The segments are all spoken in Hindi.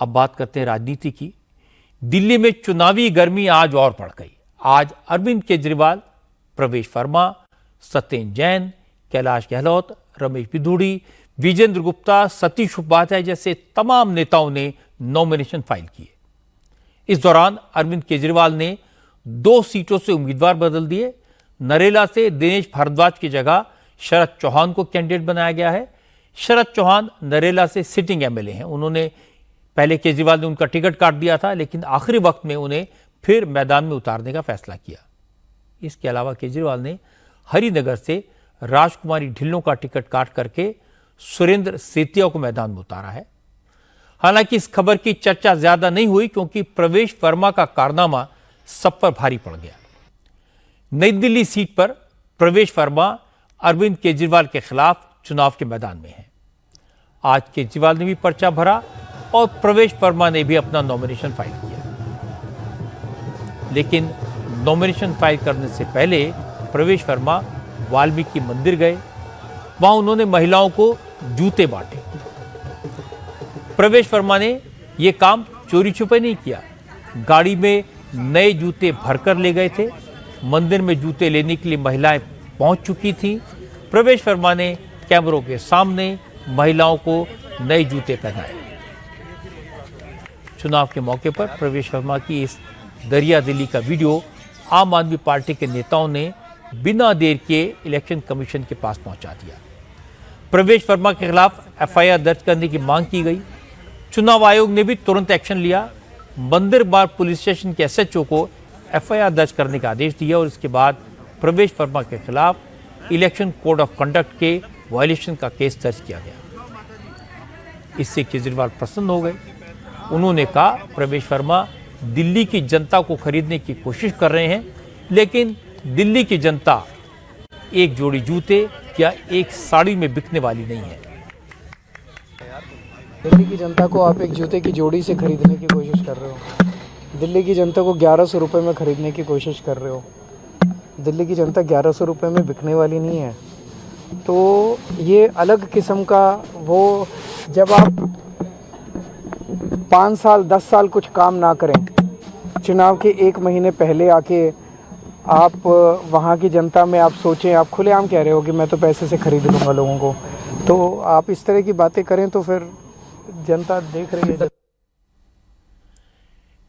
अब बात करते हैं राजनीति की। दिल्ली में चुनावी गर्मी आज और बढ़ गई। आज अरविंद केजरीवाल, प्रवेश वर्मा, सत्येंद्र जैन, कैलाश गहलोत, रमेश बिधूड़ी, विजेंद्र गुप्ता, सतीश उपाध्याय जैसे तमाम नेताओं ने नॉमिनेशन फाइल किए। इस दौरान अरविंद केजरीवाल ने 2 सीटों से उम्मीदवार बदल दिए। नरेला से दिनेश भारद्वाज की जगह शरद चौहान को कैंडिडेट बनाया गया है। शरद चौहान नरेला से सिटिंग एमएलए हैं। उन्होंने पहले केजरीवाल ने उनका टिकट काट दिया था, लेकिन आखिरी वक्त में उन्हें फिर मैदान में उतारने का फैसला किया। इसके अलावा केजरीवाल ने हरिनगर से राजकुमारी ढिल्लों का टिकट काट करके सुरेंद्र सेतिया को मैदान में उतारा है। हालांकि इस खबर की चर्चा ज्यादा नहीं हुई, क्योंकि प्रवेश वर्मा का कारनामा सब पर भारी पड़ गया। नई दिल्ली सीट पर प्रवेश वर्मा अरविंद केजरीवाल के खिलाफ चुनाव के मैदान में हैं। आज केजरीवाल ने भी पर्चा भरा और प्रवेश वर्मा ने भी अपना नॉमिनेशन फाइल किया। लेकिन नॉमिनेशन फाइल करने से पहले प्रवेश वर्मा वाल्मीकि मंदिर गए। वहां उन्होंने महिलाओं को जूते बांटे। प्रवेश वर्मा ने यह काम चोरी छुपे नहीं किया। गाड़ी में नए जूते भरकर ले गए थे। मंदिर में जूते लेने के लिए महिलाएं पहुंच चुकी थीं। प्रवेश वर्मा ने कैमरों के सामने महिलाओं को नए जूते पहनाए। चुनाव के मौके पर प्रवेश वर्मा की इस दरिया दिली का वीडियो आम आदमी पार्टी के नेताओं ने बिना देर के इलेक्शन कमीशन के पास पहुंचा दिया। प्रवेश वर्मा के खिलाफ एफआईआर दर्ज करने की मांग की गई। चुनाव आयोग ने भी तुरंत एक्शन लिया। मंदिर बार पुलिस स्टेशन के एसएचओ को एफआईआर दर्ज करने का आदेश दिया और इसके बाद प्रवेश वर्मा के खिलाफ इलेक्शन कोड ऑफ कंडक्ट के वायलेशन का केस दर्ज किया गया। इससे केजरीवाल प्रसन्न हो गए। उन्होंने कहा, प्रवेश वर्मा दिल्ली की जनता को खरीदने की कोशिश कर रहे हैं, लेकिन दिल्ली की जनता एक जोड़ी जूते या एक साड़ी में बिकने वाली नहीं है। दिल्ली की जनता को आप एक जूते की जोड़ी से खरीदने की कोशिश कर रहे हो। दिल्ली की जनता को 1100 रुपये में खरीदने की कोशिश कर रहे हो। दिल्ली की जनता 1100 रुपये में बिकने वाली नहीं है। तो ये अलग किस्म का, वो जब आप 5 साल 10 साल कुछ काम ना करें, चुनाव के 1 महीने पहले आके आप वहाँ की जनता में आप सोचें, आप खुलेआम कह रहे हो कि मैं तो पैसे से खरीद लूँगा लोगों को, तो आप इस तरह की बातें करें तो फिर जनता देख रही है।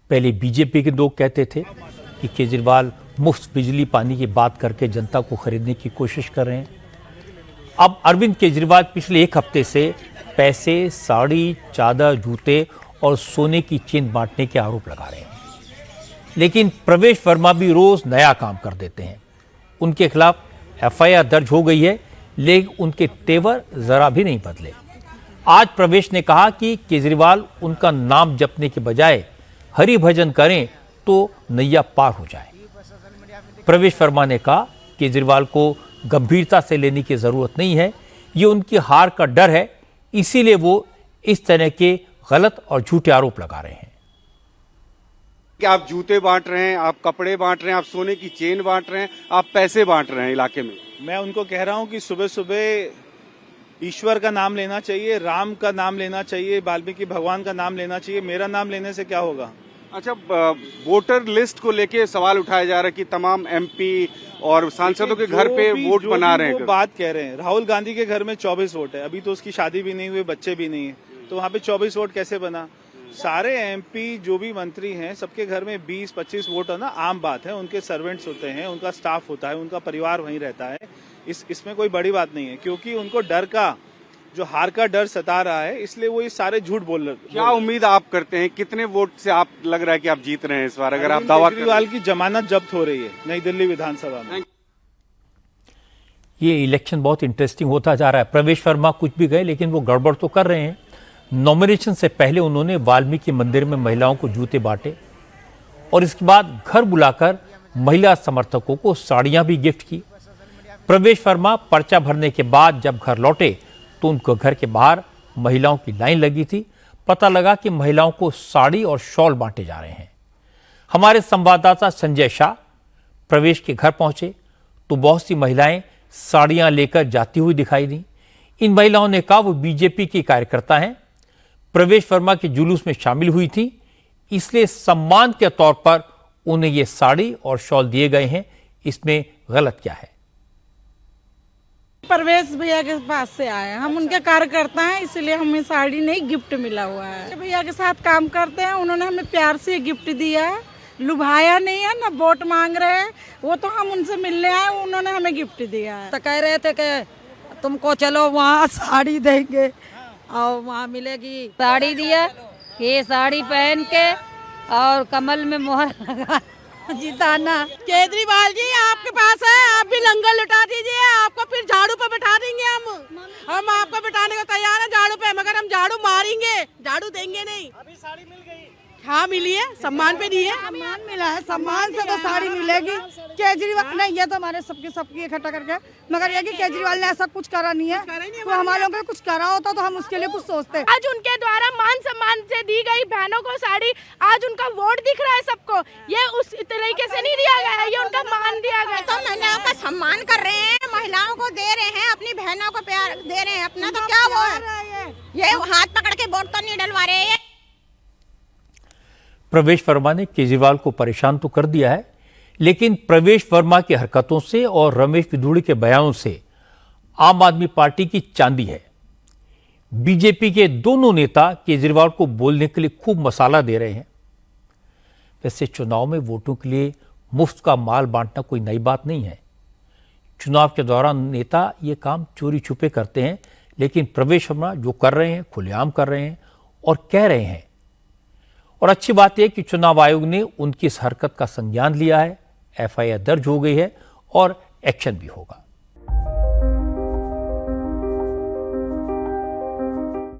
पहले बीजेपी के लोग कहते थे कि केजरीवाल मुफ्त बिजली पानी की बात करके जनता को खरीदने की कोशिश कर रहे हैं। अब अरविंद केजरीवाल पिछले 1 हफ्ते से पैसे, साड़ी, चादर, जूते और सोने की चेन बांटने के आरोप लगा रहे हैं। लेकिन प्रवेश वर्मा भी रोज नया काम कर देते हैं। उनके खिलाफ एफआईआर दर्ज हो गई है, लेकिन उनके तेवर जरा भी नहीं बदले। आज प्रवेश ने कहा कि केजरीवाल उनका नाम जपने के बजाय हरि भजन करें तो नैया पार हो जाए। प्रवेश वर्मा ने कहा, केजरीवाल को गंभीरता से लेने की जरूरत नहीं है, ये उनकी हार का डर है, इसीलिए वो इस तरह के गलत और झूठे आरोप लगा रहे हैं। कि आप जूते बांट रहे हैं, आप कपड़े बांट रहे हैं, आप सोने की चेन बांट रहे हैं, आप पैसे बांट रहे हैं इलाके में। मैं उनको कह रहा हूं कि सुबह सुबह ईश्वर का नाम लेना चाहिए, राम का नाम लेना चाहिए, वाल्मीकि भगवान का नाम लेना चाहिए। मेरा नाम लेने से क्या होगा? अच्छा, वोटर लिस्ट को लेके सवाल उठाया जा रहा है कि तमाम एमपी और सांसदों के घर पे वोट बना रहे हैं। बात कह रहे हैं, राहुल गांधी के घर में 24 वोट है, अभी तो उसकी शादी भी नहीं हुई, बच्चे भी नहीं है, तो वहाँ पे 24 वोट कैसे बना? सारे एमपी जो भी मंत्री हैं, सबके घर में 20-25 वोट है ना, आम बात है। उनके सर्वेंट्स होते हैं, उनका स्टाफ होता है, उनका परिवार वहीं रहता है। इसमें कोई बड़ी बात नहीं है, क्योंकि उनको डर का, जो हार का डर सता रहा है, इसलिए वो ये सारे झूठ बोल रहे हैं। क्या उम्मीद आप करते हैं, कितने वोट से आप लग रहा है कि आप जीत रहे हैं इस बार, अगर आप दावा करें? केजरीवाल की जमानत जब्त हो रही है नई दिल्ली विधानसभा में। ये इलेक्शन बहुत इंटरेस्टिंग होता जा रहा है। प्रवेश वर्मा कुछ भी गए, लेकिन वो गड़बड़ तो कर रहे हैं। नॉमिनेशन से पहले उन्होंने वाल्मीकि मंदिर में महिलाओं को जूते बांटे और इसके बाद घर बुलाकर महिला समर्थकों को साड़ियां भी गिफ्ट की। प्रवेश वर्मा पर्चा भरने के बाद जब घर लौटे तो उनको घर के बाहर महिलाओं की लाइन लगी थी। पता लगा कि महिलाओं को साड़ी और शॉल बांटे जा रहे हैं। हमारे संवाददाता संजय शाह प्रवेश के घर पहुंचे तो बहुत सी महिलाएं साड़ियां लेकर जाती हुई दिखाई दी। इन महिलाओं ने कहा वो बीजेपी की कार्यकर्ता हैं। प्रवेश वर्मा के जुलूस में शामिल हुई थी, इसलिए सम्मान के तौर पर उन्हें ये साड़ी और शॉल दिए गए हैं। इसमें गलत क्या है? परवेश भैया के पास से आए, हम उनके कार्यकर्ता हैं, इसलिए हमें साड़ी नहीं गिफ्ट मिला हुआ है। भैया के साथ काम करते हैं, उन्होंने हमें प्यार से गिफ्ट दिया है, लुभाया नहीं है, ना वोट मांग रहे हैं। वो तो हम उनसे मिलने आए, उन्होंने हमें गिफ्ट दिया है। तो कह रहे थे कि तुमको चलो वहाँ साड़ी देंगे और वहाँ मिलेगी। साड़ी दिया, ये साड़ी पहन के और कमल में मोहर लगा जिताना। केजरीवाल जी आपके पास है, आप भी लंगर लुटा दीजिए, आपको फिर झाड़ू पे बैठा देंगे। हम आपको बैठाने को तैयार है झाड़ू पे, मगर हम झाड़ू मारेंगे, झाड़ू देंगे नहीं। अभी साड़ी मिल गई? हाँ मिली है, सम्मान पे दी है। सम्मान मिला है, सम्मान से तो साड़ी मिलेगी। केजरीवाल नहीं, ये तो हमारे सबकी इकट्ठा करके, मगर ये कि केजरीवाल ने ऐसा कुछ करा नहीं है। तो हमारे लोगों को कुछ करा होता तो हम उसके लिए कुछ सोचते। आज उनके द्वारा मान सम्मान से दी गई बहनों को साड़ी, आज उनका वोट दिख रहा है सबको, ये उस तरीके से नहीं दिया गया है, ये उनका मान दिया गया। तो महिलाओं का सम्मान कर रहे हैं, महिलाओं को दे रहे हैं, अपनी बहनों को प्यार दे रहे हैं। अपना तो क्या वो है, ये हाथ पकड़ के वोट तो नहीं डलवा रहे हैं। प्रवेश वर्मा ने केजरीवाल को परेशान तो कर दिया है, लेकिन प्रवेश वर्मा की हरकतों से और रमेश पिधूड़ी के बयानों से आम आदमी पार्टी की चांदी है। बीजेपी के दोनों नेता केजरीवाल को बोलने के लिए खूब मसाला दे रहे हैं। वैसे चुनाव में वोटों के लिए मुफ्त का माल बांटना कोई नई बात नहीं है। चुनाव के दौरान नेता ये काम चोरी छुपे करते हैं, लेकिन प्रवेश वर्मा जो कर रहे हैं खुलेआम कर रहे हैं और कह रहे हैं। और अच्छी बात यह कि चुनाव आयोग ने उनकी इस हरकत का संज्ञान लिया है, एफआईआर दर्ज हो गई है और एक्शन भी होगा।